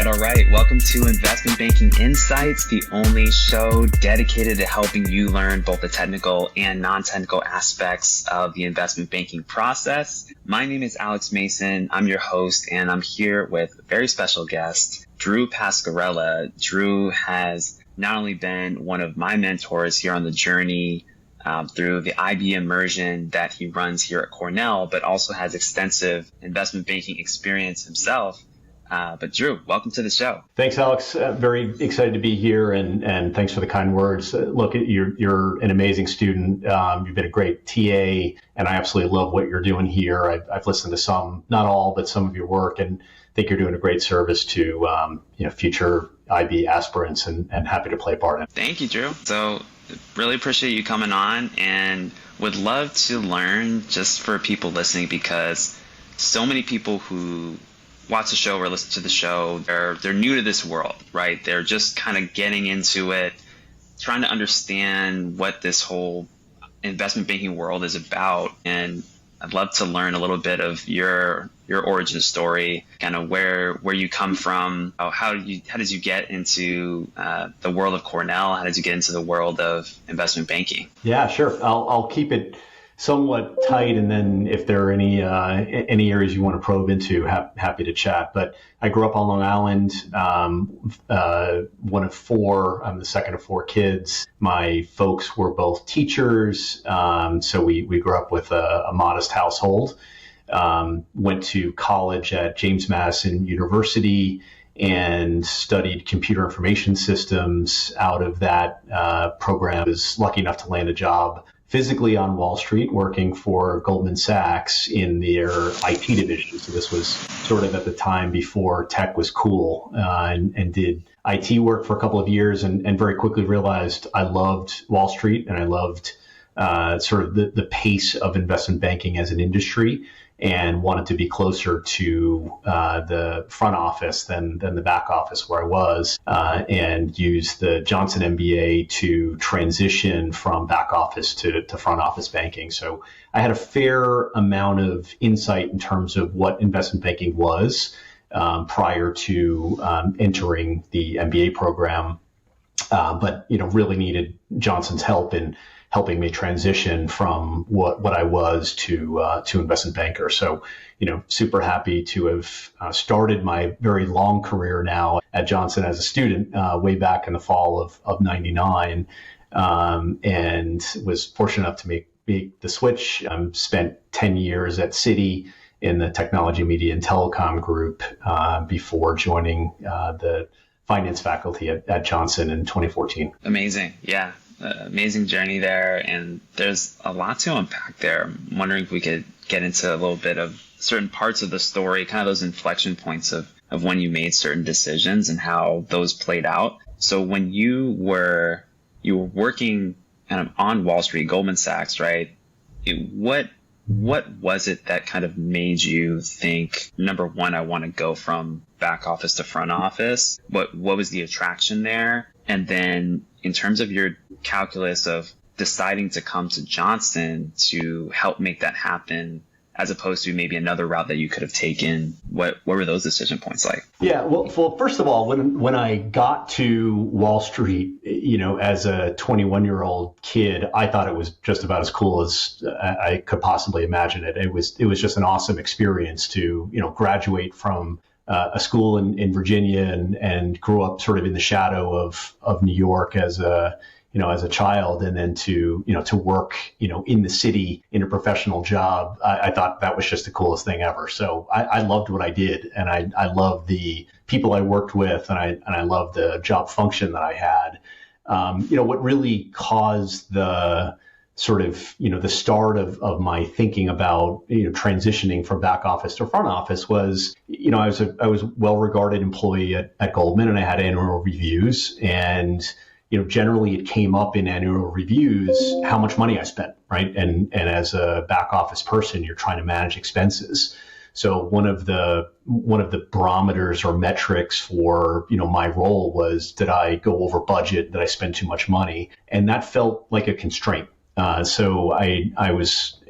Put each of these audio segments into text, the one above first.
All right. Welcome to Investment Banking Insights, the only show dedicated to helping you learn both the technical and non-technical aspects of the investment banking process. My name is Alex Mason. I'm your host, and I'm here with a very special guest, Drew Pascarella. Drew has not only been one of my mentors here on the journey through the IB Immersion that he runs here at Cornell, but also has extensive investment banking experience himself. But Drew, welcome to the show. Thanks, Alex. Very excited to be here, and thanks for the kind words. Look, you're an amazing student. You've been a great TA, and I absolutely love what you're doing here. I've listened to some, not all, but some of your work, and think you're doing a great service to future IB aspirants, and happy to play a part in it. Thank you, Drew. So really appreciate you coming on, and would love to learn just for people listening, because so many people who watch the show or listen to the show, they're new to this world, right? They're just kind of getting into it, trying to understand what this whole investment banking world is about. And I'd love to learn a little bit of your origin story, kind of where you come from. How did you get into the world of Cornell? How did you get into the world of investment banking? Yeah, sure. I'll keep it somewhat tight, and then if there are any areas you want to probe into, happy to chat. But I grew up on Long Island, one of four. I'm the second of four kids. My folks were both teachers, so we grew up with a modest household. Went to college at James Madison University and studied computer information systems. Out of that program, I was lucky enough to land a job physically on Wall Street, working for Goldman Sachs in their IT division. So this was sort of at the time before tech was cool, and did IT work for a couple of years, and very quickly realized I loved Wall Street, and I loved sort of the pace of investment banking as an industry, and wanted to be closer to the front office than the back office where I was, and used the Johnson MBA to transition from back office to front office banking. So I had a fair amount of insight in terms of what investment banking was prior to entering the MBA program, but really needed Johnson's help in helping me transition from what I was to investment banker. So, super happy to have started my very long career now at Johnson as a student way back in the fall of 99, and was fortunate enough to make the switch. Spent 10 years at Citi in the technology, media, and telecom group before joining the finance faculty at Johnson in 2014. Amazing. Yeah. Amazing journey there, and there's a lot to unpack there. I'm wondering if we could get into a little bit of certain parts of the story, kind of those inflection points of when you made certain decisions and how those played out. So when you were working kind of on Wall Street, Goldman Sachs, right? What was it that kind of made you think, number one, I want to go from back office to front office? What was the attraction there? And then in terms of your calculus of deciding to come to Johnson to help make that happen, as opposed to maybe another route that you could have taken, what were those decision points like? Yeah, well, first of all, when I got to Wall Street, as a 21-year-old kid, I thought it was just about as cool as I could possibly imagine it. It was just an awesome experience to, graduate from a school in Virginia and grew up sort of in the shadow of New York as a child, and then to work, in the city in a professional job. I thought that was just the coolest thing ever. So I loved what I did, and I loved the people I worked with, and I loved the job function that I had. What really caused the sort of, the start of my thinking about, transitioning from back office to front office was, I was a well-regarded employee at Goldman, and I had annual reviews, and, generally it came up in annual reviews how much money I spent, right? And as a back office person, you're trying to manage expenses. So one of the barometers or metrics for, my role was, did I go over budget? Did I spend too much money? And that felt like a constraint. So I was,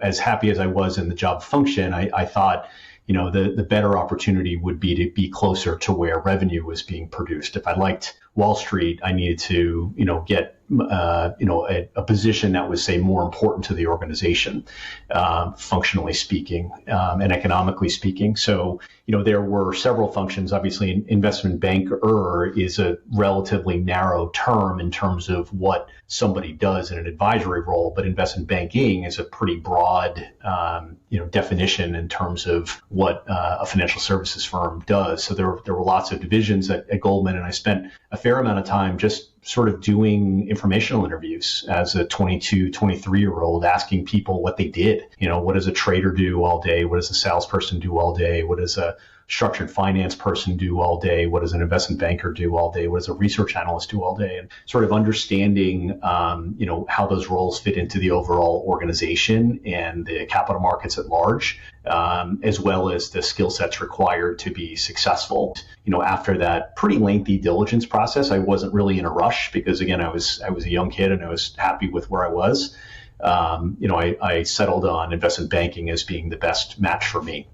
as happy as I was in the job function, I thought, the better opportunity would be to be closer to where revenue was being produced. If I liked Wall Street, I needed to, get a position that was, say, more important to the organization, functionally speaking, and economically speaking. So, there were several functions. Obviously, an investment banker is a relatively narrow term in terms of what somebody does in an advisory role, but investment banking is a pretty broad, definition in terms of what a financial services firm does. So there were lots of divisions at Goldman, and I spent a fair amount of time just sort of doing informational interviews as a 22, 23-year-old, asking people what they did. What does a trader do all day? What does a salesperson do all day? What does a structured finance person do all day? What does an investment banker do all day? What does a research analyst do all day? And sort of understanding, how those roles fit into the overall organization and the capital markets at large, as well as the skill sets required to be successful. After that pretty lengthy diligence process, I wasn't really in a rush because, again, I was a young kid and I was happy with where I was. I settled on investment banking as being the best match for me.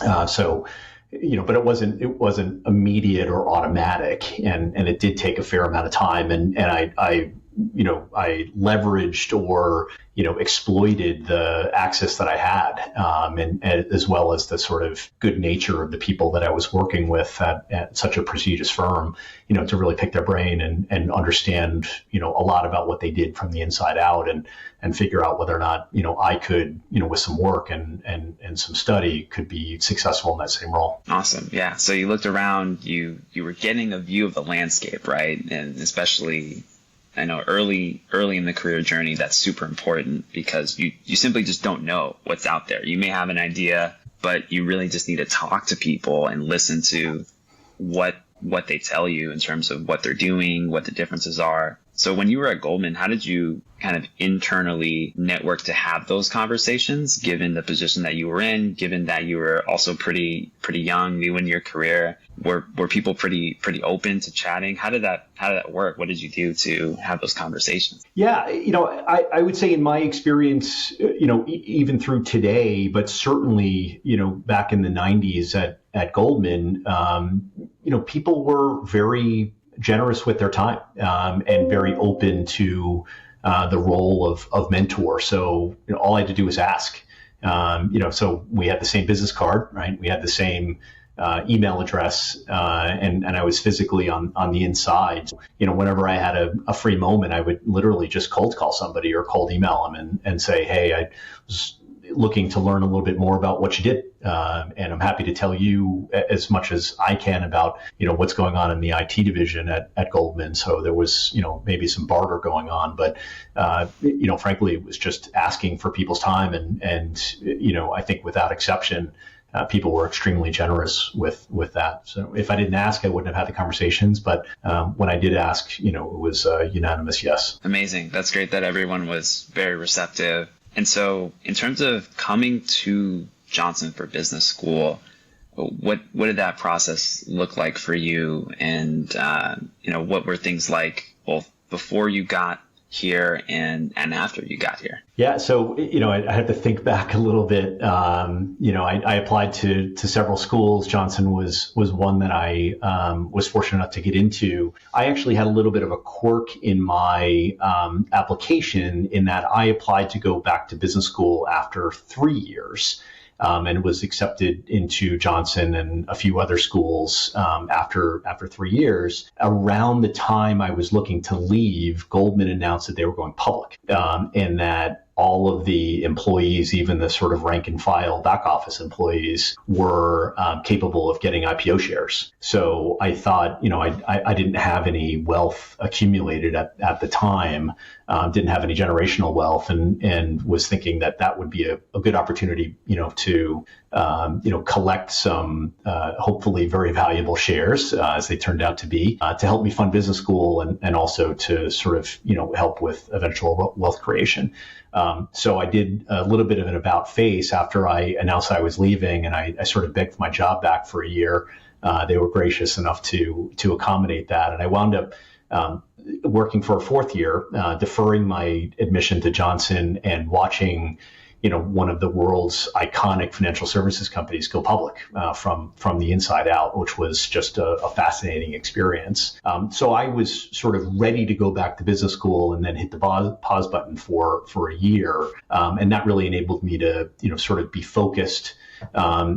But it wasn't immediate or automatic, and it did take a fair amount of time, and I leveraged or exploited the access that I had, and as well as the sort of good nature of the people that I was working with at such a prestigious firm, to really pick their brain and understand a lot about what they did from the inside out, and figure out whether or not I could with some work and some study could be successful in that same role. Awesome. Yeah. So you looked around, you were getting a view of the landscape, right? And especially, I know early in the career journey, that's super important because you simply just don't know what's out there. You may have an idea, but you really just need to talk to people and listen to what they tell you in terms of what they're doing, what the differences are. So when you were at Goldman, how did you kind of internally network to have those conversations, given the position that you were in, given that you were also pretty young, new in your career? Were people pretty open to chatting? How did that work? What did you do to have those conversations? Yeah, I would say in my experience, even through today, but certainly, back in the 90s at Goldman, people were very generous with their time, and very open to the role of mentor. So all I had to do was ask. So we had the same business card, right? We had the same email address, and I was physically on the inside. Whenever I had a free moment, I would literally just cold call somebody or cold email them and say, hey, I was looking to learn a little bit more about what you did. And I'm happy to tell you as much as I can about, what's going on in the IT division at Goldman. So there was, maybe some barter going on, but, frankly, it was just asking for people's time. And I think without exception, people were extremely generous with that. So if I didn't ask, I wouldn't have had the conversations. But when I did ask, it was a unanimous yes. Amazing. That's great that everyone was very receptive. And so in terms of coming to Johnson for business school, what did that process look like for you? And, what were things like both before you got here and after you got here? Yeah. So, I had to think back a little bit. I applied to several schools. Johnson was one that I was fortunate enough to get into. I actually had a little bit of a quirk in my application in that I applied to go back to business school after 3 years. And was accepted into Johnson and a few other schools after 3 years. Around the time I was looking to leave, Goldman announced that they were going public, and that all of the employees, even the sort of rank and file back office employees, were capable of getting IPO shares. So I thought, I didn't have any wealth accumulated at the time, didn't have any generational wealth, and was thinking that would be a good opportunity, to collect some hopefully very valuable shares, as they turned out to be, to help me fund business school and also to sort of, help with eventual wealth creation. So I did a little bit of an about face after I announced I was leaving, and I sort of begged my job back for a year. They were gracious enough to accommodate that. And I wound up working for a fourth year, deferring my admission to Johnson and watching one of the world's iconic financial services companies go public from the inside out, which was just a fascinating experience. So I was sort of ready to go back to business school and then hit the pause button for a year. And that really enabled me to, sort of be focused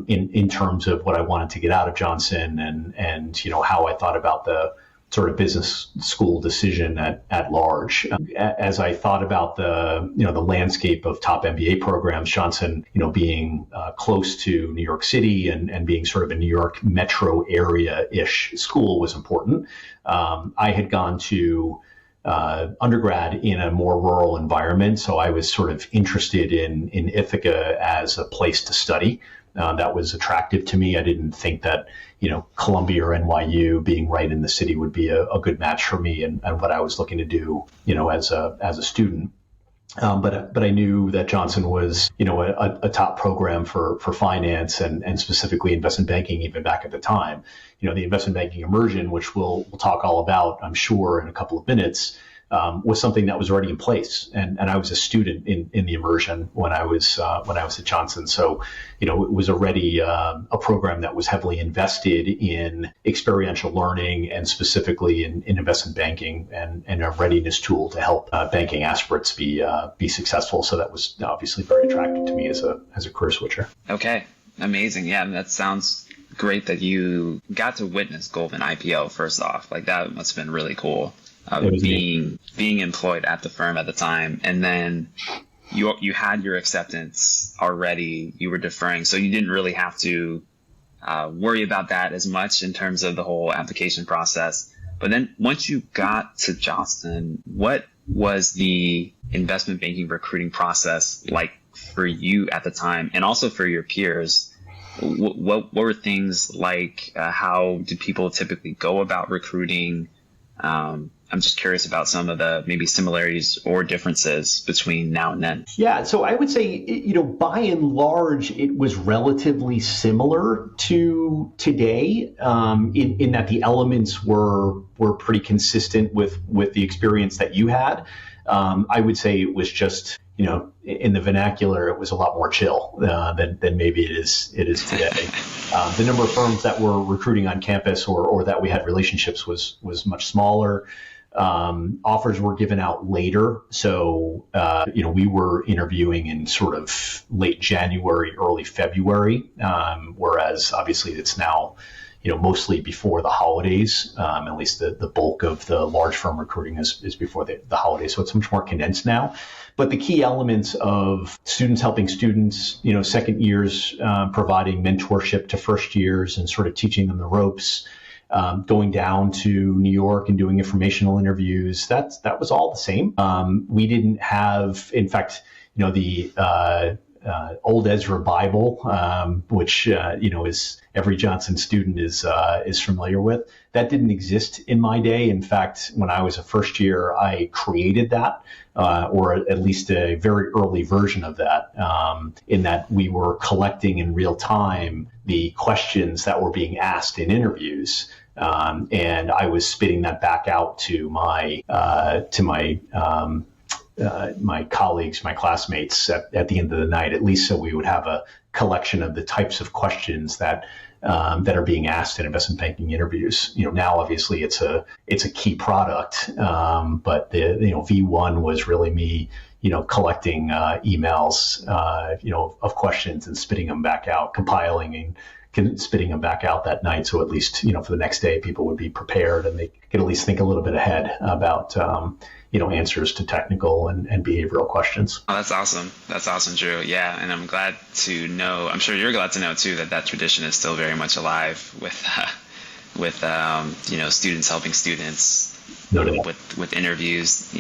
in terms of what I wanted to get out of Johnson and how I thought about the sort of business school decision at large. As I thought about the landscape of top MBA programs, Johnson, being close to New York City and being sort of a New York metro area-ish school was important. I had gone to undergrad in a more rural environment, so I was sort of interested in Ithaca as a place to study. That was attractive to me. I didn't think that, Columbia or NYU being right in the city would be a good match for me and what I was looking to do, as a student. But I knew that Johnson was, a top program for finance and specifically investment banking even back at the time. The investment banking immersion, which we'll talk all about, I'm sure, in a couple of minutes, was something that was already in place, and I was a student in the immersion when I was at Johnson. So, it was already a program that was heavily invested in experiential learning and specifically in investment banking and a readiness tool to help banking aspirates be successful. So that was obviously very attractive to me as a career switcher. Okay, amazing. Yeah, that sounds great that you got to witness Goldman IPO. First off, like that must have been really cool. Being employed at the firm at the time, and then you had your acceptance already. You were deferring, so you didn't really have to worry about that as much in terms of the whole application process. But then once you got to Johnson, what was the investment banking recruiting process like for you at the time, and also for your peers? What were things like? How did people typically go about recruiting? I'm just curious about some of the maybe similarities or differences between now and then. Yeah, so I would say, by and large, it was relatively similar to today in that the elements were pretty consistent with the experience that you had. I would say it was just, in the vernacular, it was a lot more chill than maybe it is today. The number of firms that were recruiting on campus or that we had relationships was much smaller. Offers were given out later. So, we were interviewing in sort of late January, early February, whereas obviously it's now, mostly before the holidays. At least the bulk of the large firm recruiting is before the holidays. So it's much more condensed now. But the key elements of students helping students, second years, providing mentorship to first years and sort of teaching them the ropes, going down to New York and doing informational interviews, that was all the same. We didn't have, in fact, the old Ezra Bible, which is every Johnson student is familiar with. That didn't exist in my day. In fact, when I was a first year, I created that, or at least a very early version of that, in that we were collecting in real time the questions that were being asked in interviews. And I was spitting that back out to my colleagues, my classmates at the end of the night, at least so we would have a collection of the types of questions that are being asked in investment banking interviews. Now obviously it's a key product, but the V1 was really me, collecting emails, of questions and spitting them back out, compiling and spitting them back out that night. So at least, for the next day, people would be prepared and they could at least think a little bit ahead about, answers to technical and behavioral questions. Oh, that's awesome. That's awesome, Drew. Yeah. And I'm glad to know, I'm sure you're glad to know too, that tradition is still very much alive with students helping students, no doubt. with interviews,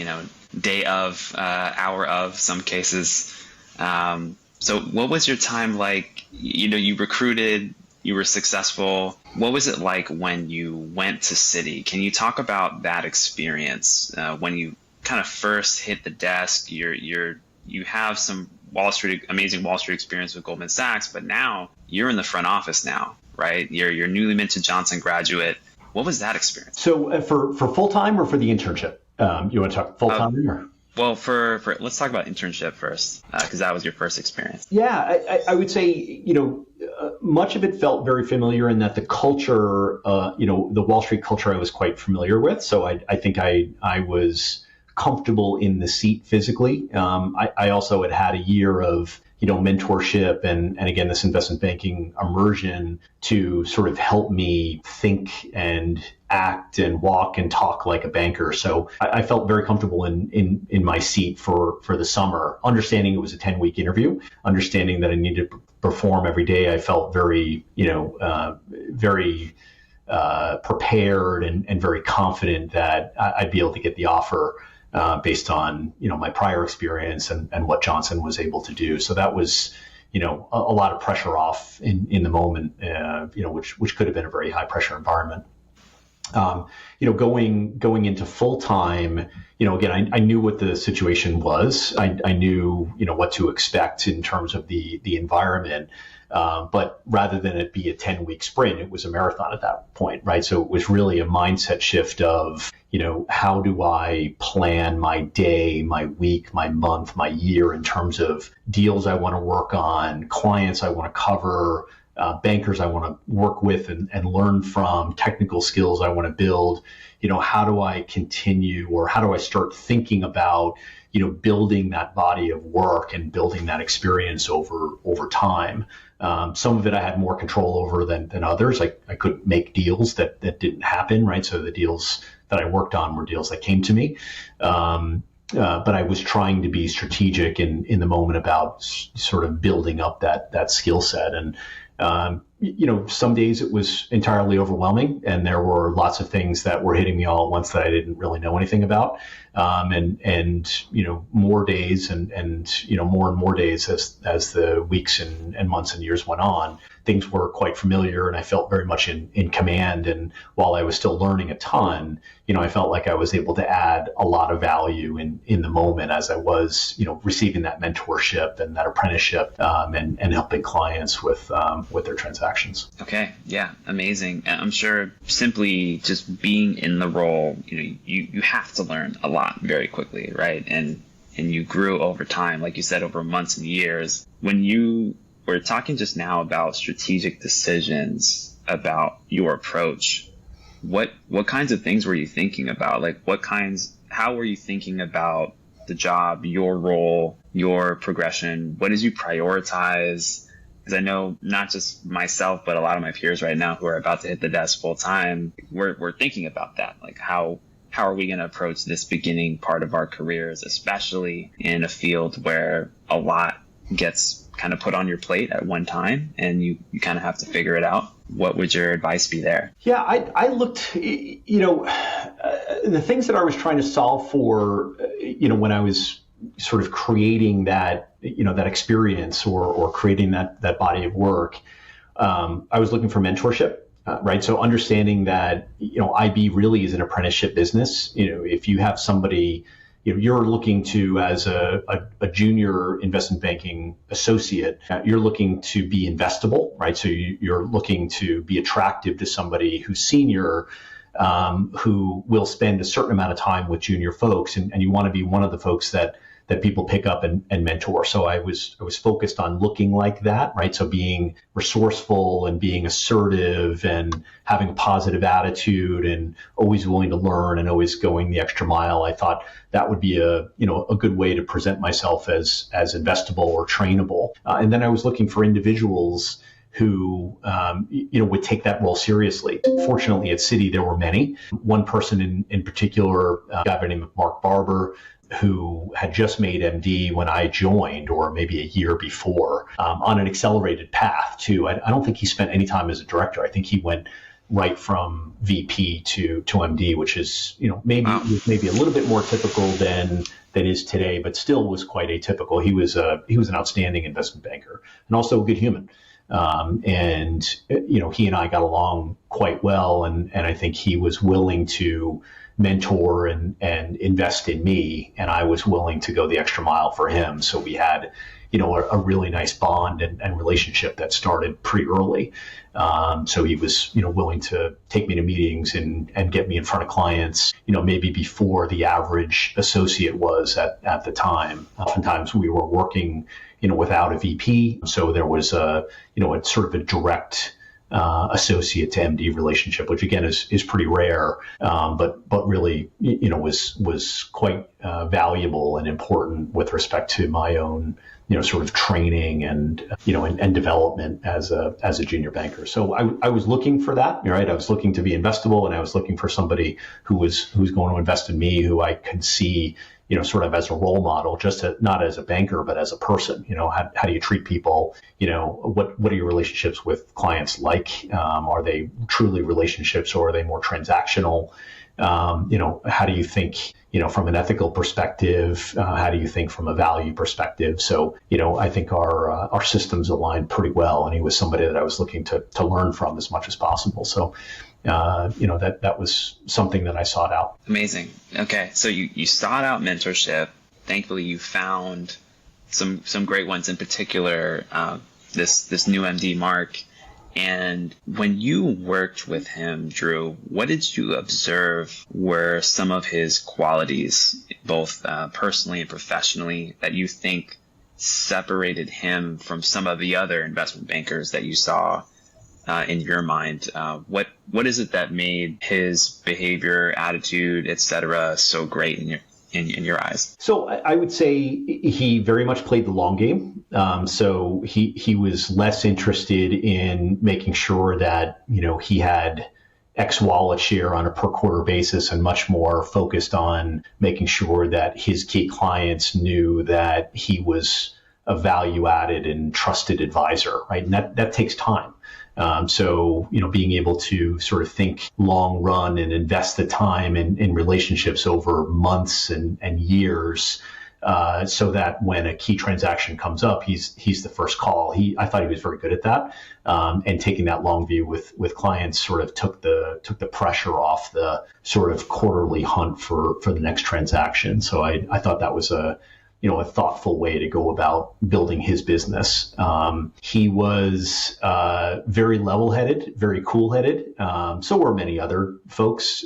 day of, hour of, some cases. So what was your time like? You recruited, you were successful. What was it like when you went to Citi? Can you talk about that experience when you kind of first hit the desk? You have some amazing Wall Street experience with Goldman Sachs, but now you're in the front office now, right? You're newly minted Johnson graduate. What was that experience? So for full time or for the internship? You want to talk full time? Well, for let's talk about internship first, because that was your first experience. Yeah, I would say, much of it felt very familiar in that the culture, the Wall Street culture I was quite familiar with. So I think I was comfortable in the seat physically. I also had a year of, mentorship and again, this investment banking immersion to sort of help me think and act and walk and talk like a banker. So I felt very comfortable in my seat for the summer, understanding it was a 10-week interview, understanding that I needed to perform every day. I felt very, very prepared and very confident that I'd be able to get the offer based on, my prior experience and what Johnson was able to do. So that was, a lot of pressure off in the moment, which could have been a very high pressure environment. Going into full time, again, I knew what the situation was. I knew, what to expect in terms of the environment. But rather than it be a 10-week sprint, it was a marathon at that point, right? So it was really a mindset shift of, how do I plan my day, my week, my month, my year in terms of deals I want to work on, clients I want to cover, bankers I want to work with and learn from, technical skills I want to build. How do I continue, or how do I start thinking about, building that body of work and building that experience over time. Some of it I had more control over than others. I couldn't make deals that didn't happen, right? So the deals that I worked on were deals that came to me. But I was trying to be strategic in the moment about sort of building up that skill set. And, some days it was entirely overwhelming, and there were lots of things that were hitting me all at once that I didn't really know anything about. And more days and more and more days as the weeks and months and years went on, things were quite familiar, and I felt very much in command. And while I was still learning a ton, I felt like I was able to add a lot of value in the moment as I was, receiving that mentorship and that apprenticeship, and helping clients with their transactions. Okay. Yeah. Amazing. And I'm sure simply just being in the role, you have to learn a lot very quickly, right? And you grew over time, like you said, over months and years. When you were talking just now about strategic decisions, about your approach, what kinds of things were you thinking about? Like how were you thinking about the job, your role, your progression? What did you prioritize? Because I know not just myself, but a lot of my peers right now who are about to hit the desk full time, we're thinking about that. Like how are we going to approach this beginning part of our careers, especially in a field where a lot gets kind of put on your plate at one time and you kind of have to figure it out? What would your advice be there? Yeah, I looked, the things that I was trying to solve for, when I was sort of creating that, that experience or creating that body of work, I was looking for mentorship. Right. So understanding that, IB really is an apprenticeship business. If you have somebody, you're looking to, as a junior investment banking associate, you're looking to be investable, right? So you're looking to be attractive to somebody who's senior, who will spend a certain amount of time with junior folks. And you want to be one of the folks that people pick up and mentor. So I was focused on looking like that, right? So being resourceful and being assertive and having a positive attitude and always willing to learn and always going the extra mile. I thought that would be a good way to present myself as investable or trainable. And then I was looking for individuals who, would take that role seriously. Fortunately, at Citi, there were many. One person in particular, a guy by the name of Mark Barber, who had just made MD when I joined, or maybe a year before, on an accelerated path too. I don't think he spent any time as a director. I think he went right from VP to MD, which is, maybe a little bit more typical than is today, but still was quite atypical. He was an outstanding investment banker and also a good human. And he and I got along quite well. And I think he was willing to mentor and invest in me, and I was willing to go the extra mile for him. So we had, a really nice bond and relationship that started pretty early. So he was, willing to take me to meetings and get me in front of clients, maybe before the average associate was at the time. Oftentimes we were working, without a VP. So there was a sort of a direct associate to MD relationship, which again is pretty rare, but really, was quite valuable and important with respect to my own, sort of training and development as a junior banker. So I was looking for that, right? I was looking to be investable, and I was looking for somebody who's going to invest in me, who I could see, sort of as a role model, not as a banker, but as a person. How do you treat people? What are your relationships with clients like? Are they truly relationships, or are they more transactional? How do you think, from an ethical perspective? How do you think from a value perspective? So, I think our systems aligned pretty well, and he was somebody that I was looking to learn from as much as possible. So, that was something that I sought out. Amazing. Okay. So you sought out mentorship. Thankfully, you found some great ones, in particular, this new MD, Mark. And when you worked with him, Drew, what did you observe were some of his qualities, both personally and professionally, that you think separated him from some of the other investment bankers that you saw in your mind? What is it that made his behavior, attitude, etc., so great in your eyes? So I would say he very much played the long game. So he was less interested in making sure that, he had X wallet share on a per quarter basis, and much more focused on making sure that his key clients knew that he was a value added and trusted advisor, right? And that takes time. So, being able to sort of think long run and invest the time in relationships over months and years, so that when a key transaction comes up, he's the first call. I thought he was very good at that. And taking that long view with clients sort of took the pressure off the sort of quarterly hunt for the next transaction. So I thought that was a thoughtful way to go about building his business. He was very level-headed, very cool-headed. So were many other folks.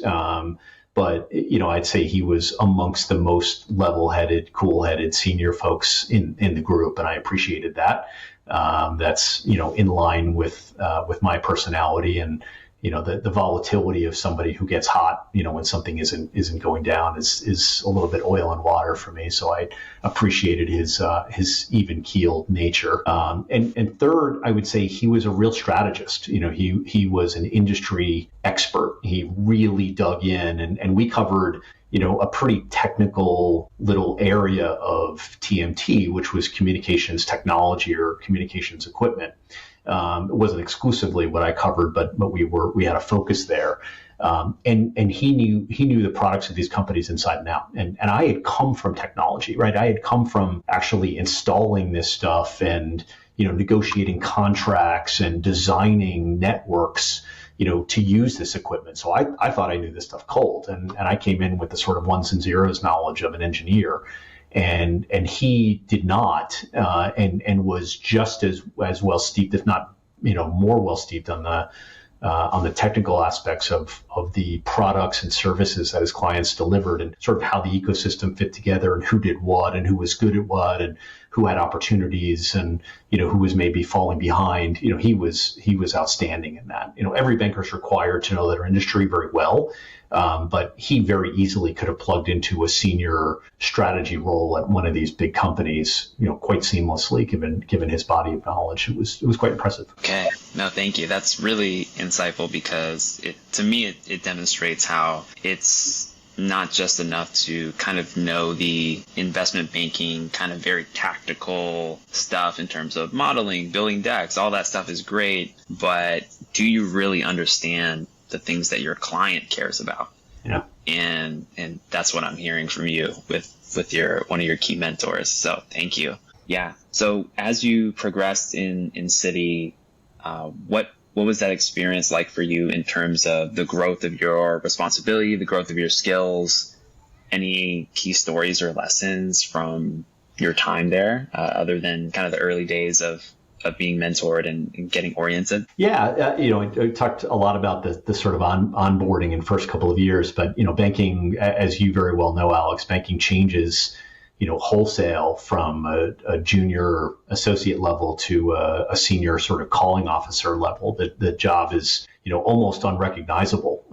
But, I'd say he was amongst the most level-headed, cool-headed senior folks in the group, and I appreciated that. That's, in line with my personality, and the volatility of somebody who gets hot, when something isn't going down is a little bit oil and water for me. So I appreciated his even keeled nature. And third, I would say he was a real strategist. He was an industry expert. He really dug in, and we covered, a pretty technical little area of TMT, which was communications technology or communications equipment. It wasn't exclusively what I covered, but we had a focus there. And he knew the products of these companies inside and out. And I had come from technology, right? I had come from actually installing this stuff and, negotiating contracts and designing networks, to use this equipment. So I thought I knew this stuff cold. And I came in with the sort of ones and zeros knowledge of an engineer. And he did not, and was just as well steeped, if not, more well steeped on the technical aspects of the products and services that his clients delivered, and sort of how the ecosystem fit together, and who did what, and who was good at what, and who had opportunities, and who was maybe falling behind. He was outstanding in that. Every banker is required to know their industry very well. But he very easily could have plugged into a senior strategy role at one of these big companies, quite seamlessly, given his body of knowledge. It was quite impressive. Okay. No, thank you. That's really insightful, because to me, it demonstrates how it's not just enough to kind of know the investment banking kind of very tactical stuff in terms of modeling, building decks, all that stuff is great, but do you really understand the things that your client cares about? Yeah. And that's what I'm hearing from you with one of your key mentors. So thank you. Yeah. So as you progressed in Citi, what what was that experience like for you in terms of the growth of your responsibility, the growth of your skills? Any key stories or lessons from your time there, other than kind of the early days of being mentored and getting oriented? Yeah, I talked a lot about the sort of onboarding in first couple of years, but banking, as you very well know, Alex, banking changes, wholesale from a junior associate level to a senior sort of calling officer level. The job is almost unrecognizable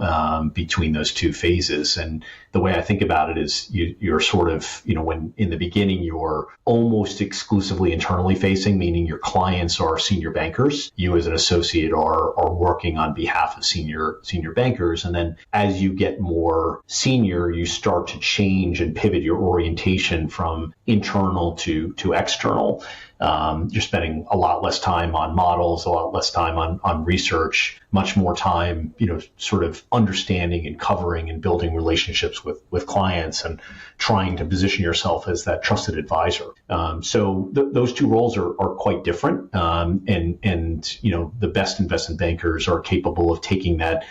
between those two phases. And the way I think about it is you're sort of, when in the beginning you're almost exclusively internally facing, meaning your clients are senior bankers. You as an associate are working on behalf of senior bankers. And then as you get more senior, you start to change and pivot your orientation from internal to external. You're spending a lot less time on models, a lot less time on research, much more time, sort of understanding and covering and building relationships with clients and trying to position yourself as that trusted advisor. So those two roles are quite different. And the best investment bankers are capable of taking that,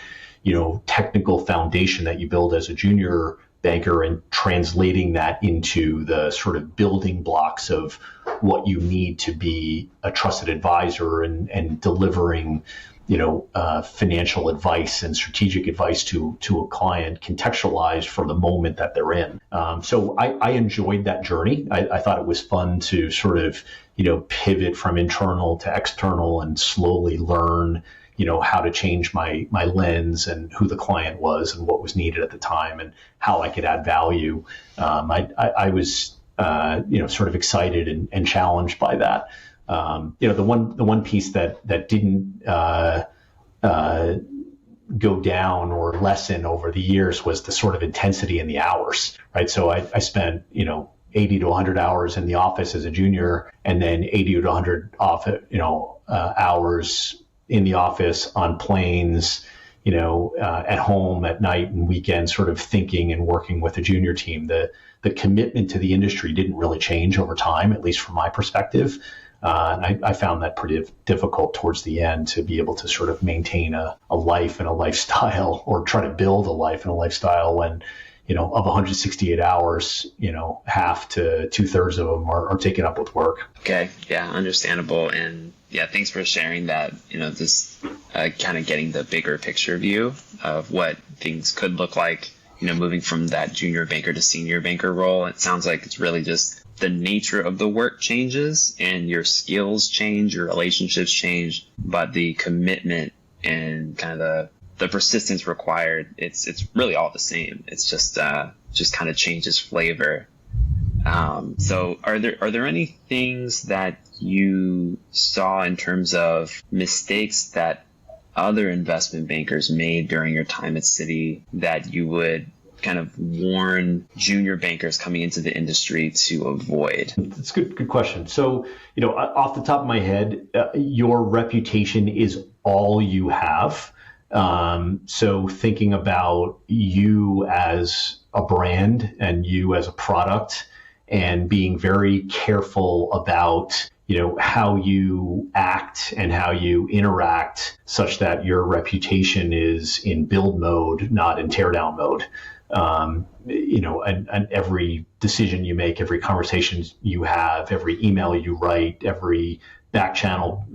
technical foundation that you build as a junior banker and translating that into the sort of building blocks of what you need to be a trusted advisor and delivering, financial advice and strategic advice to a client contextualized for the moment that they're in. So I enjoyed that journey. I thought it was fun to sort of, pivot from internal to external and slowly learn how to change my lens and who the client was and what was needed at the time and how I could add value. I was, sort of excited and challenged by that. The one piece that didn't go down or lessen over the years was the sort of intensity in the hours, right? So I spent, 80 to 100 hours in the office as a junior, and then 80 to 100 hours in the office, on planes, at home, at night and weekends, sort of thinking and working with the junior team. The commitment to the industry didn't really change over time, at least from my perspective. And I found that pretty difficult towards the end to be able to sort of maintain a life and a lifestyle, or try to build a life and a lifestyle when, of 168 hours, half to 2/3 of them are taken up with work. Okay. Yeah. Understandable. And yeah, thanks for sharing that, just kind of getting the bigger picture view of what things could look like, moving from that junior banker to senior banker role. It sounds like it's really just the nature of the work changes and your skills change, your relationships change, but the commitment and kind of the persistence required, it's really all the same. It's just kind of changes flavor. So are there any things that you saw in terms of mistakes that other investment bankers made during your time at Citi that you would kind of warn junior bankers coming into the industry to avoid? That's a good question. So, off the top of my head, your reputation is all you have. So thinking about you as a brand and you as a product, and being very careful about, how you act and how you interact such that your reputation is in build mode, not in tear down mode. And every decision you make, every conversation you have, every email you write, every back channel,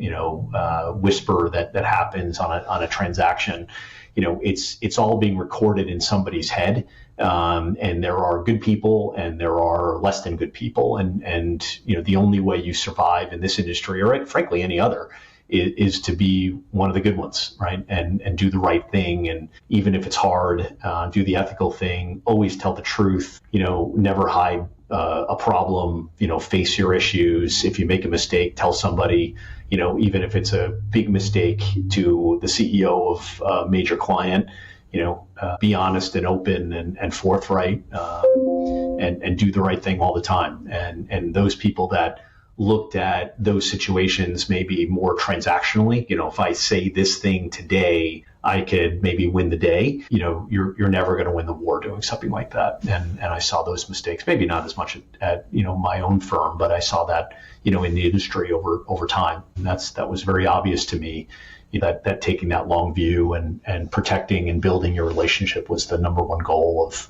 whisper that happens on a transaction, it's all being recorded in somebody's head. And there are good people and there are less than good people. And the only way you survive in this industry, or frankly, any other, is to be one of the good ones, right? And do the right thing. And even if it's hard, do the ethical thing, always tell the truth, never hide a problem, face your issues. If you make a mistake, tell somebody, even if it's a big mistake to the CEO of a major client, be honest and open and forthright, and do the right thing all the time. And those people that looked at those situations maybe more transactionally. If I say this thing today, I could maybe win the day. You're never going to win the war doing something like that. And I saw those mistakes, maybe not as much at my own firm, but I saw that, in the industry over time. And that was very obvious to me, that taking that long view and protecting and building your relationship was the number one goal of,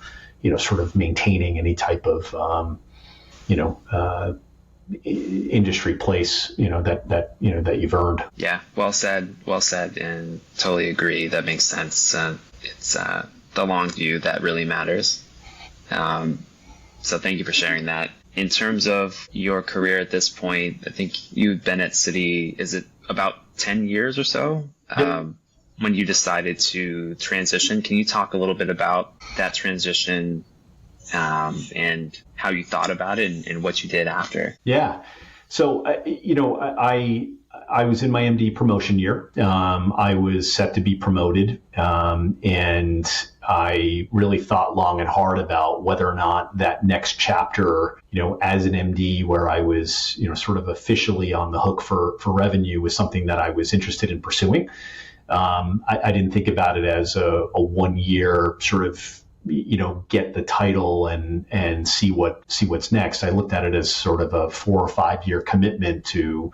sort of maintaining any type of, industry place, that you've earned. Yeah, well said, and totally agree. That makes sense. It's the long view that really matters. So thank you for sharing that. In terms of your career at this point, I think you've been at Citi, is it about 10 years or so? Yep. When you decided to transition, can you talk a little bit about that transition, and how you thought about it and what you did after? Yeah. So, I was in my MD promotion year. I was set to be promoted, and I really thought long and hard about whether or not that next chapter, as an MD, where I was, sort of officially on the hook for revenue, was something that I was interested in pursuing. I didn't think about it as a 1 year sort of, get the title and see what's next. I looked at it as sort of a 4 or 5 year commitment to,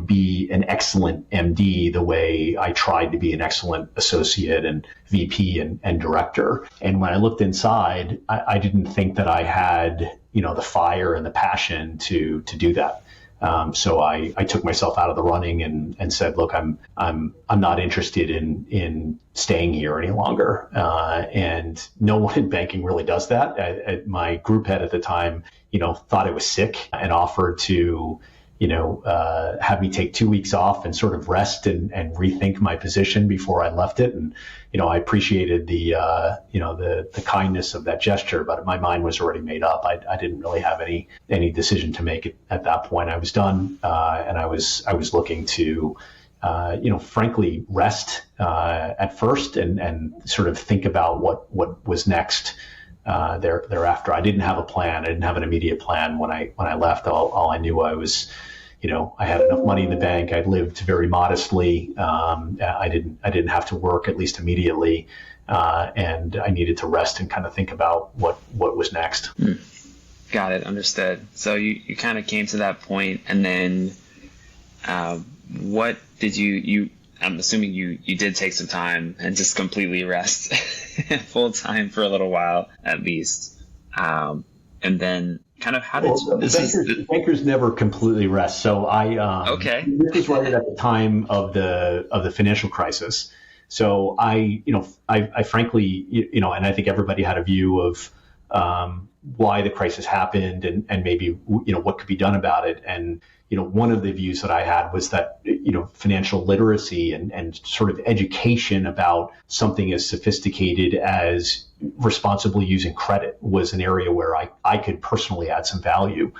be an excellent MD the way I tried to be an excellent associate and VP and director. And when I looked inside, I didn't think that I had, the fire and the passion to do that. So I took myself out of the running and said, look, I'm not interested in staying here any longer. And no one in banking really does that. My group head at the time, thought I was sick and offered to, have me take 2 weeks off and sort of rest and rethink my position before I left it. And, I appreciated the kindness of that gesture, but my mind was already made up. I didn't really have any decision to make at that point. I was done. And I was looking to, frankly, rest, at first and sort of think about what was next. Thereafter. I didn't have a plan. I didn't have an immediate plan when I left. All I knew I was, I had enough money in the bank. I'd lived very modestly. I didn't have to work, at least immediately, and I needed to rest and kind of think about what was next. Got it. Understood. So you kind of came to that point, and then what did you? I'm assuming you did take some time and just completely rest full time for a little while at least, and then kind of how did bankers never completely rest. So okay. This was right at the time of the financial crisis. So I frankly, and I think everybody had a view of why the crisis happened and maybe what could be done about it. And one of the views that I had was that, financial literacy and sort of education about something as sophisticated as responsibly using credit was an area where I could personally add some value.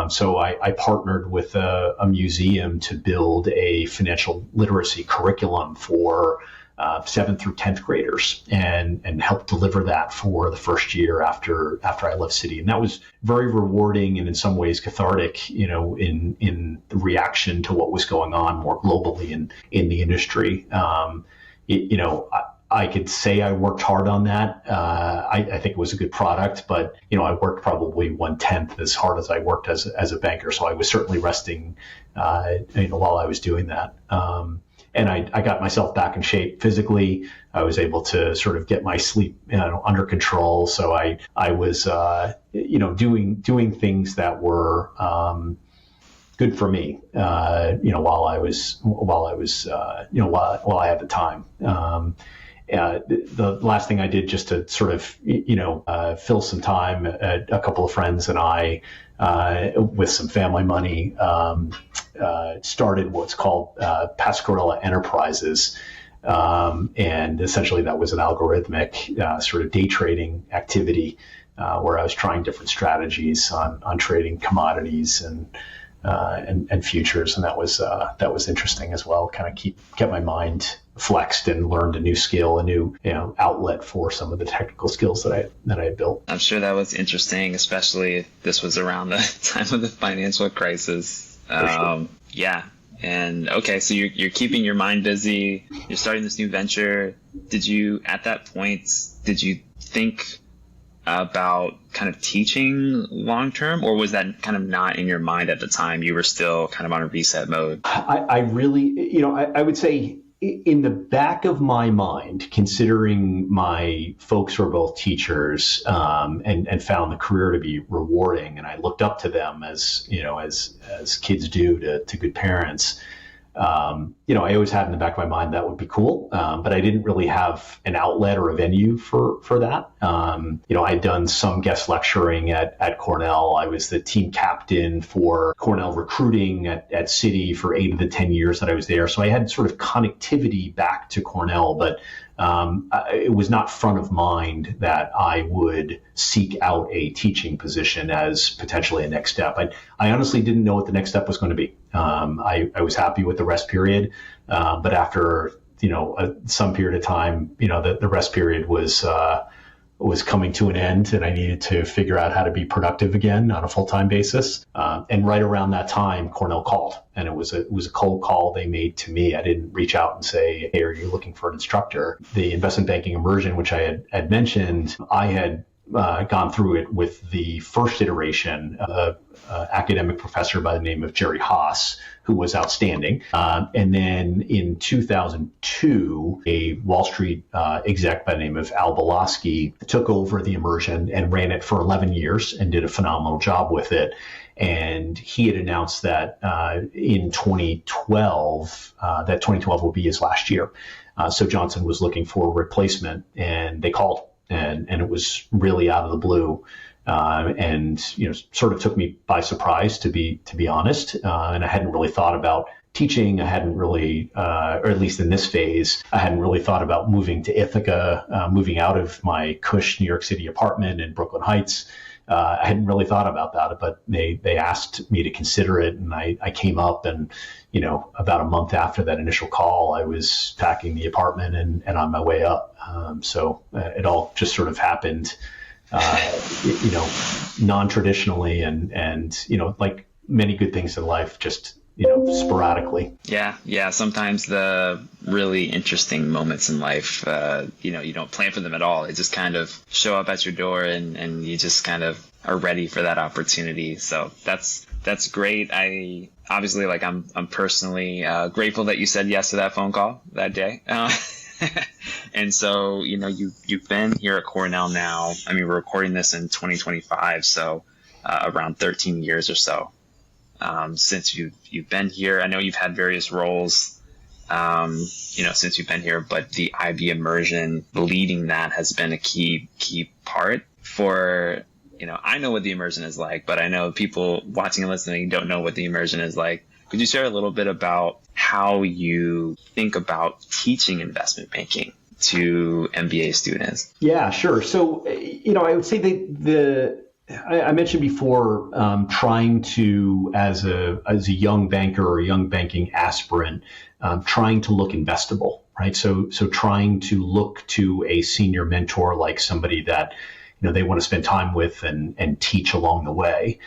So I partnered with a museum to build a financial literacy curriculum for 7th through 10th graders and helped deliver that for the first year after I left Citi. And that was very rewarding and in some ways cathartic, in the reaction to what was going on more globally in the industry. I could say I worked hard on that. I think it was a good product, but I worked probably 1/10 as hard as I worked as a banker. So I was certainly resting, while I was doing that. And I got myself back in shape physically. I was able to sort of get my sleep under control. So I was doing things that were good for me. While I had the time. The last thing I did just to sort of fill some time, a couple of friends and I, with some family money, started what's called Pascarella Enterprises. And essentially that was an algorithmic sort of day trading activity where I was trying different strategies on trading commodities and futures. And that was interesting as well. Kind of kept my mind flexed and learned a new skill, a new outlet for some of the technical skills that I had built. I'm sure that was interesting, especially if this was around the time of the financial crisis. Yeah. And okay, so you're keeping your mind busy. You're starting this new venture. At that point, did you think about kind of teaching long term, or was that kind of not in your mind at the time? You were still kind of on a reset mode. I really, I would say in the back of my mind, considering my folks were both teachers, and found the career to be rewarding, and I looked up to them as kids do to good parents. I always had in the back of my mind that would be cool, but I didn't really have an outlet or a venue for that. I'd done some guest lecturing at Cornell. I was the team captain for Cornell recruiting at Citi for 8 of the 10 years that I was there. So I had sort of connectivity back to Cornell, but it was not front of mind that I would seek out a teaching position as potentially a next step. I honestly didn't know what the next step was going to be. I was happy with the rest period, but after some period of time, the rest period was coming to an end, and I needed to figure out how to be productive again on a full-time basis. And right around that time, Cornell called, and it was a cold call they made to me. I didn't reach out and say, "Hey, are you looking for an instructor?" The investment banking immersion, which I had mentioned, I had gone through it with the first iteration, academic professor by the name of Jerry Haas, who was outstanding. And then in 2002, a Wall Street exec by the name of Al Belosky took over the immersion and ran it for 11 years and did a phenomenal job with it. And he had announced that in 2012, that 2012 would be his last year. So Johnson was looking for a replacement, and they called. And it was really out of the blue, and sort of took me by surprise, to be honest. And I hadn't really thought about teaching. I hadn't really, or at least in this phase, I hadn't really thought about moving to Ithaca, moving out of my cush New York City apartment in Brooklyn Heights. I hadn't really thought about that, but they asked me to consider it, and I came up, and about a month after that initial call, I was packing the apartment and on my way up. So it all just sort of happened, non-traditionally, and like many good things in life, just sporadically. Yeah. Sometimes the really interesting moments in life, you don't plan for them at all. They just kind of show up at your door, and you just kind of are ready for that opportunity. So that's great. I'm personally grateful that you said yes to that phone call that day. And so, you've been here at Cornell now. I mean, we're recording this in 2025, so around 13 years or so. Since you've been here. I know you've had various roles, since you've been here, but the IB immersion, leading that has been a key part for, I know what the immersion is like, but I know people watching and listening don't know what the immersion is like. Could you share a little bit about how you think about teaching investment banking to MBA students? Yeah, sure. So, I would say I mentioned before, trying to, as a young banker or a young banking aspirant, trying to look investable, right? So trying to look to a senior mentor, like somebody that, they want to spend time with and teach along the way.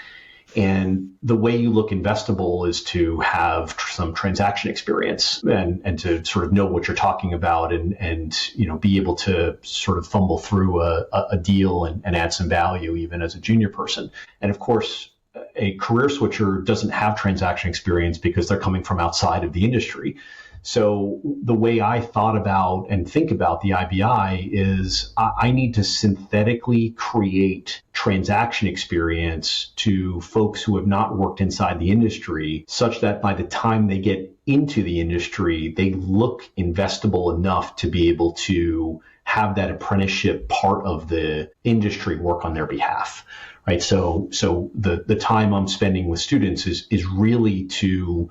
And the way you look investable is to have some transaction experience and to sort of know what you're talking about and be able to sort of fumble through a deal and add some value even as a junior person. And of course, a career switcher doesn't have transaction experience because they're coming from outside of the industry. So the way I thought about and think about the IBI is I need to synthetically create transaction experience to folks who have not worked inside the industry, such that by the time they get into the industry, they look investable enough to be able to have that apprenticeship part of the industry work on their behalf. Right. So the time I'm spending with students is really to,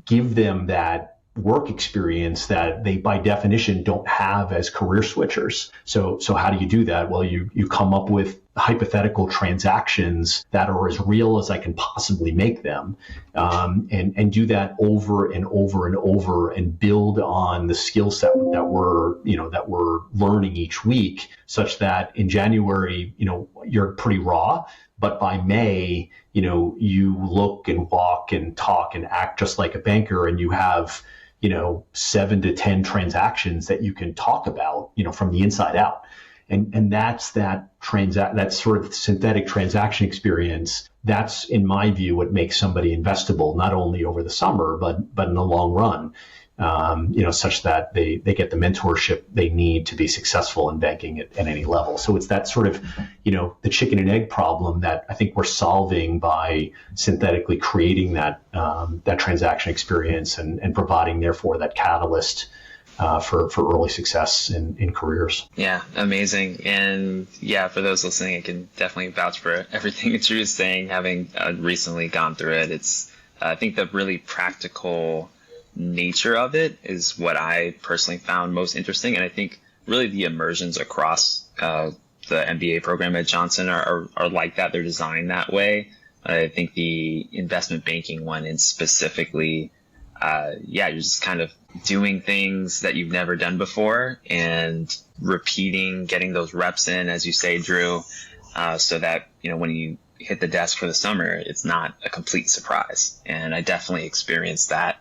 give them that work experience that they by definition don't have as career switchers. So how do you do that? Well, you come up with hypothetical transactions that are as real as I can possibly make them, and do that over and over and over, and build on the skill set that we're learning each week, such that in January, you're pretty raw. but by May, you look and walk and talk and act just like a banker, and you have 7 to 10 transactions that you can talk about, from the inside out. And that's that sort of synthetic transaction experience. That's, in my view, what makes somebody investable, not only over the summer, but in the long run, such that they get the mentorship they need to be successful in banking at any level. So it's that sort of, the chicken and egg problem that I think we're solving by synthetically creating that transaction experience and providing, therefore, that catalyst for early success in careers. Yeah, amazing. And yeah, for those listening, I can definitely vouch for everything that Drew is saying, having recently gone through it. It's, I think the really practical nature of it is what I personally found most interesting. And I think really the immersions across the MBA program at Johnson are like that. They're designed that way. I think the investment banking one, and specifically, you're just kind of doing things that you've never done before and repeating, getting those reps in, as you say, Drew, so that, when you hit the desk for the summer, it's not a complete surprise. And I definitely experienced that.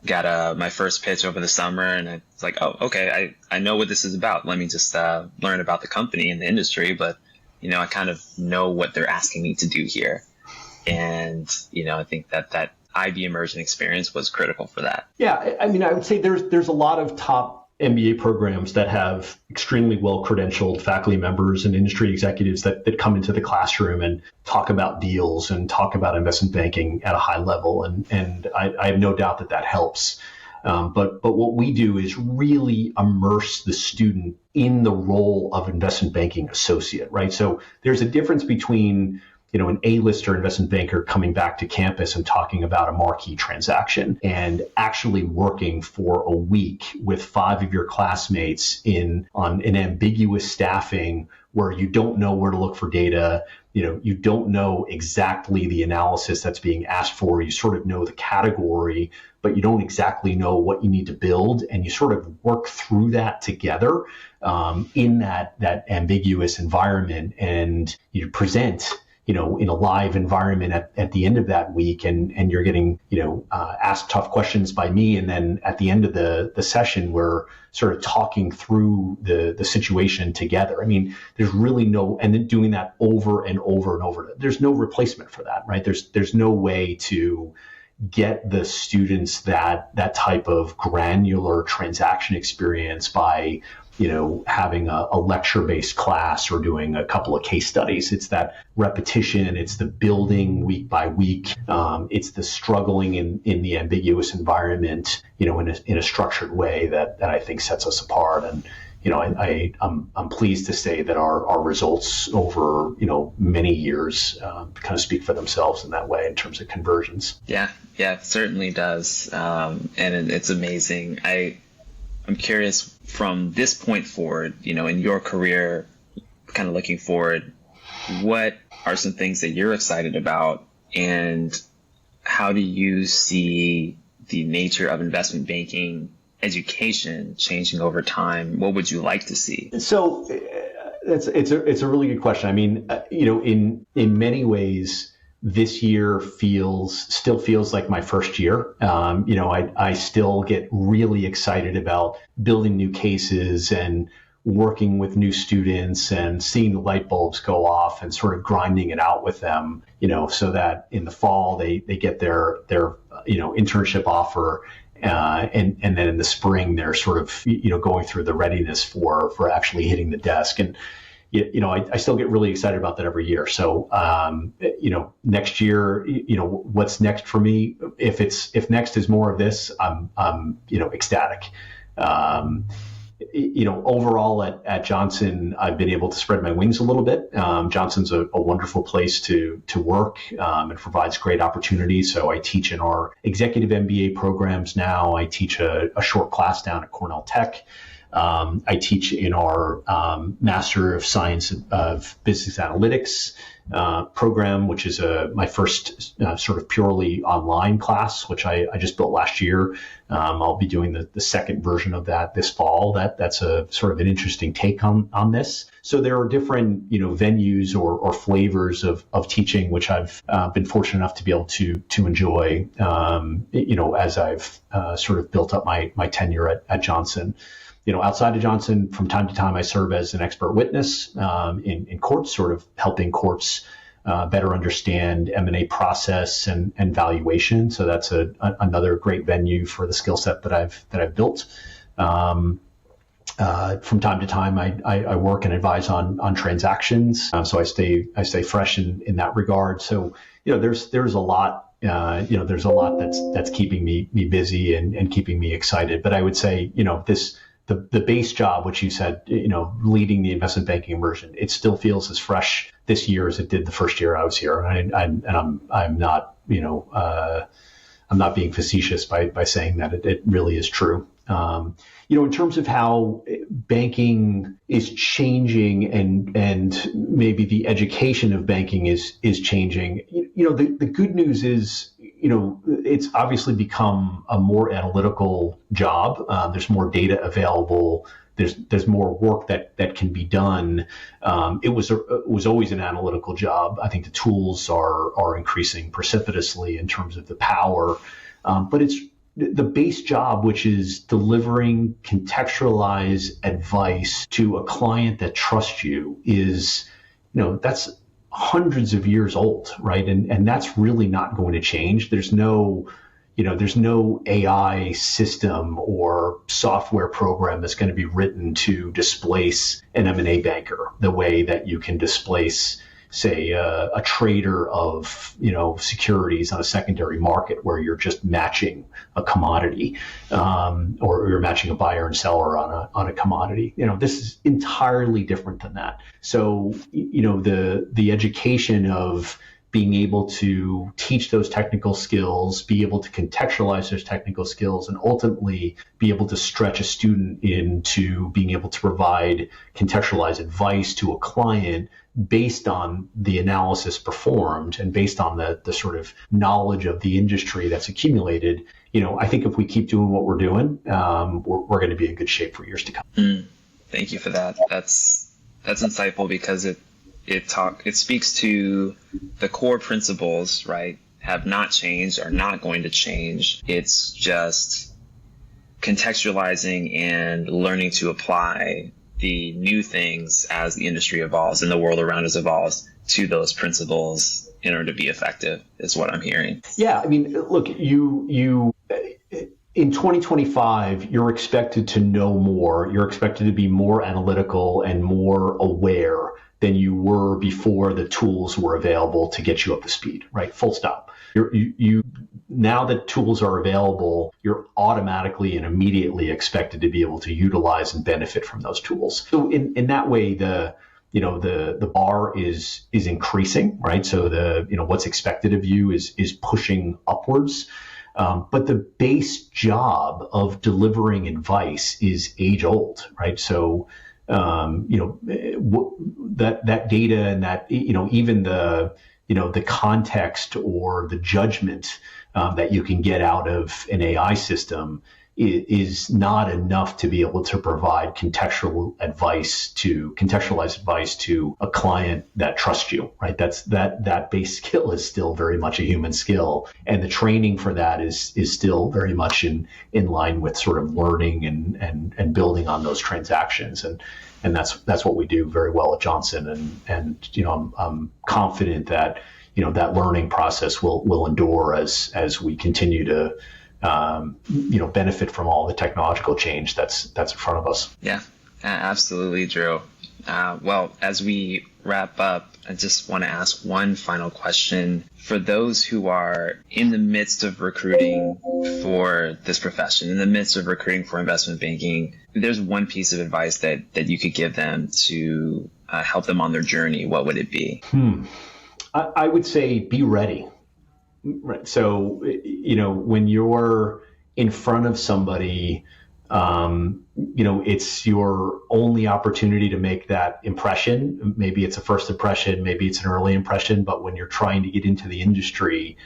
Got my first pitch over the summer, and I was like, oh, okay, I know what this is about. Let me just learn about the company and the industry, but, I kind of know what they're asking me to do here. And, I think that IB immersion experience was critical for that. Yeah, I mean, I would say there's a lot of top MBA programs that have extremely well-credentialed faculty members and industry executives that come into the classroom and talk about deals and talk about investment banking at a high level. And I have no doubt that helps. But what we do is really immerse the student in the role of investment banking associate, right? So there's a difference between an A-lister investment banker coming back to campus and talking about a marquee transaction and actually working for a week with 5 of your classmates on an ambiguous staffing where you don't know where to look for data. You don't know exactly the analysis that's being asked for. You sort of know the category, but you don't exactly know what you need to build. And you sort of work through that together in that ambiguous environment, and you present in a live environment at the end of that week, and you're getting, asked tough questions by me. And then at the end of the session, we're sort of talking through the situation together. I mean, there's really and then doing that over and over and over. There's no replacement for that, right? There's no way to get the students that type of granular transaction experience by having a lecture-based class or doing a couple of case studies. It's that repetition. It's the building week by week. It's the struggling in the ambiguous environment, in a structured way that I think sets us apart. And I'm pleased to say that our results over many years kind of speak for themselves in that way in terms of conversions. Yeah, it certainly does, and it's amazing. I'm curious, from this point forward, in your career, kind of looking forward, what are some things that you're excited about, and how do you see the nature of investment banking education changing over time? What would you like to see? So it's a really good question. I mean, in many ways, this year still feels like my first year. I still get really excited about building new cases and working with new students and seeing the light bulbs go off and sort of grinding it out with them, so that in the fall they get their internship offer. And then in the spring, they're sort of, going through the readiness for actually hitting the desk. And, I still get really excited about that every year. So, next year, what's next for me? If next is more of this, I'm ecstatic. Overall at Johnson, I've been able to spread my wings a little bit. Johnson's a wonderful place to work. It provides great opportunities. So I teach in our executive MBA programs now. I teach a short class down at Cornell Tech. I teach in our Master of Science of Business Analytics program, which is my first sort of purely online class, which I just built last year. I'll be doing the second version of that this fall. That's a sort of an interesting take on this. So there are different, venues or flavors of teaching, which I've been fortunate enough to be able to enjoy, as I've sort of built up my tenure at Johnson. Outside of Johnson, from time to time, I serve as an expert witness in courts, sort of helping courts better understand M&A process and valuation. So that's another great venue for the skill set that I've built. From time to time, I work and advise on transactions. So I stay fresh in that regard. So there's a lot. There's a lot that's keeping me busy and keeping me excited. But I would say the base job, which you said, leading the investment banking immersion, it still feels as fresh this year as it did the first year I was here. And I'm not, I'm not being facetious by saying that it really is true. In terms of how banking is changing and maybe the education of banking is changing, the good news is, it's obviously become a more analytical job. There's more data available. There's more work that can be done. It was always an analytical job. I think the tools are increasing precipitously in terms of the power, but it's the base job, which is delivering contextualized advice to a client that trusts you, is, that's hundreds of years old, right? And that's really not going to change. There's no AI system or software program that's going to be written to displace an M&A banker the way that you can displace, say, a trader of, securities on a secondary market where you're just matching a commodity, or you're matching a buyer and seller on a commodity. This is entirely different than that. So, the education of being able to teach those technical skills, be able to contextualize those technical skills, and ultimately be able to stretch a student into being able to provide contextualized advice to a client based on the analysis performed and based on the sort of knowledge of the industry that's accumulated. I think if we keep doing what we're doing, we're going to be in good shape for years to come. Thank you for that. That's insightful, because it speaks to the core principles, right? Have not changed, are not going to change. It's just contextualizing and learning to apply the new things as the industry evolves and the world around us evolves to those principles in order to be effective, is what I'm hearing. Yeah, I mean, look, you in 2025, you're expected to know more. You're expected to be more analytical and more aware than you were before the tools were available to get you up to speed, right? Full stop. Now that tools are available, you're automatically and immediately expected to be able to utilize and benefit from those tools. So in that way, the bar is increasing, right? So what's expected of you is pushing upwards. But the base job of delivering advice is age old, right? So that data and that, even the context or the judgment that you can get out of an AI system is not enough to be able to provide contextualized advice to a client that trusts you, right? That base skill is still very much a human skill, and the training for that is still very much in line with sort of learning and building on those transactions, and that's what we do very well at Johnson, and I'm confident that that learning process will endure as we continue to benefit from all the technological change that's in front of us. Yeah, absolutely, Drew. Well, as we wrap up, I just want to ask one final question. For those who are in the midst of recruiting for this profession, in the midst of recruiting for investment banking, there's one piece of advice that you could give them to help them on their journey. What would it be? I would say be ready. Right. So, when you're in front of somebody It's your only opportunity to make that impression. Maybe it's a first impression, maybe it's an early impression, but when you're trying to get into the industry,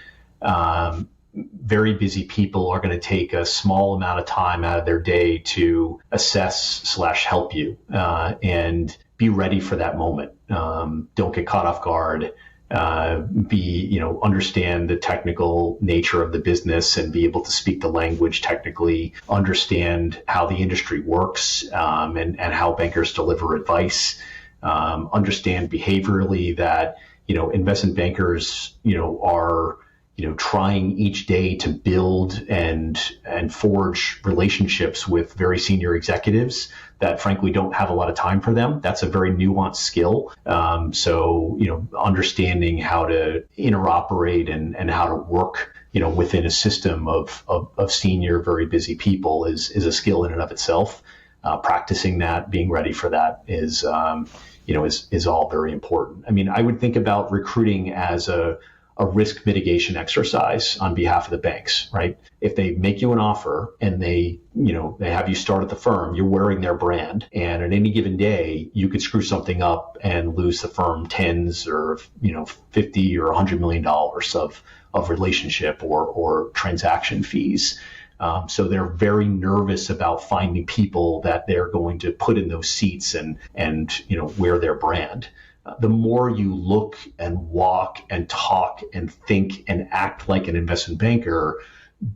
very busy people are going to take a small amount of time out of their day to assess/help you, and be ready for that moment. Don't get caught off guard. Understand the technical nature of the business and be able to speak the language technically, understand how the industry works, and how bankers deliver advice, understand behaviorally that, investment bankers, are trying each day to build and forge relationships with very senior executives that frankly don't have a lot of time for them. That's a very nuanced skill. So understanding how to interoperate and how to work, within a system of senior, very busy people is a skill in and of itself. Practicing that, being ready for that is all very important. I mean, I would think about recruiting as a risk mitigation exercise on behalf of the banks, right? If they make you an offer and they have you start at the firm, you're wearing their brand, and at any given day, you could screw something up and lose the firm tens or, 50 or $100 million of relationship or transaction fees. So they're very nervous about finding people that they're going to put in those seats and wear their brand. The more you look and walk and talk and think and act like an investment banker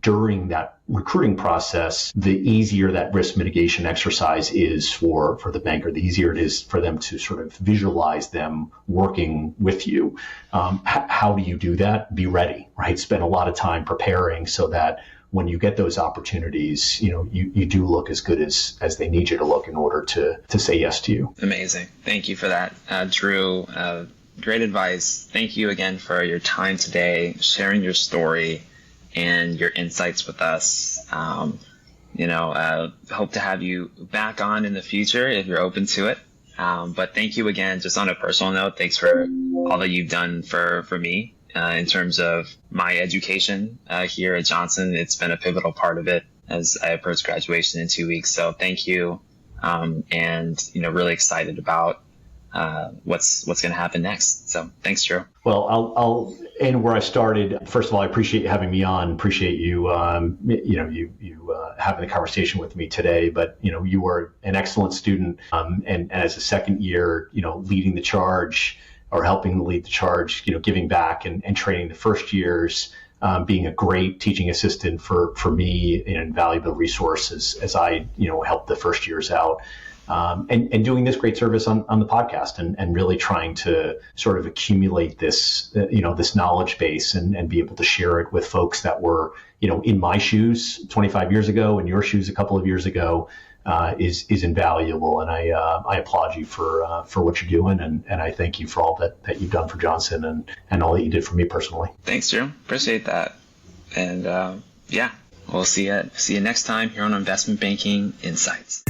during that recruiting process, the easier that risk mitigation exercise is for the banker, the easier it is for them to sort of visualize them working with you. How do you do that? Be ready, right? Spend a lot of time preparing so that when you get those opportunities, you do look as good as they need you to look in order to say yes to you. Amazing. Thank you for that, Drew. Great advice. Thank you again for your time today, sharing your story and your insights with us. Hope to have you back on in the future if you're open to it. But thank you again, just on a personal note, thanks for all that you've done for me. In terms of my education here at Johnson. It's been a pivotal part of it as I approach graduation in 2 weeks. So thank you, and really excited about what's going to happen next. So thanks, Drew. Well, I'll end where I started. First of all, I appreciate you having me on. Appreciate you, having the conversation with me today. But you were an excellent student, and as a second year, leading the charge. Or helping to lead the charge, giving back and training the first years, being a great teaching assistant for me, an invaluable resource as I, helped the first years out, and doing this great service on the podcast and really trying to sort of accumulate this, this knowledge base and be able to share it with folks that were, in my shoes 25 years ago, in your shoes a couple of years ago. Is invaluable, and I applaud you for what you're doing, and I thank you for all that you've done for Johnson and all that you did for me personally. Thanks, Drew. Appreciate that, and we'll see you next time here on Investment Banking Insights.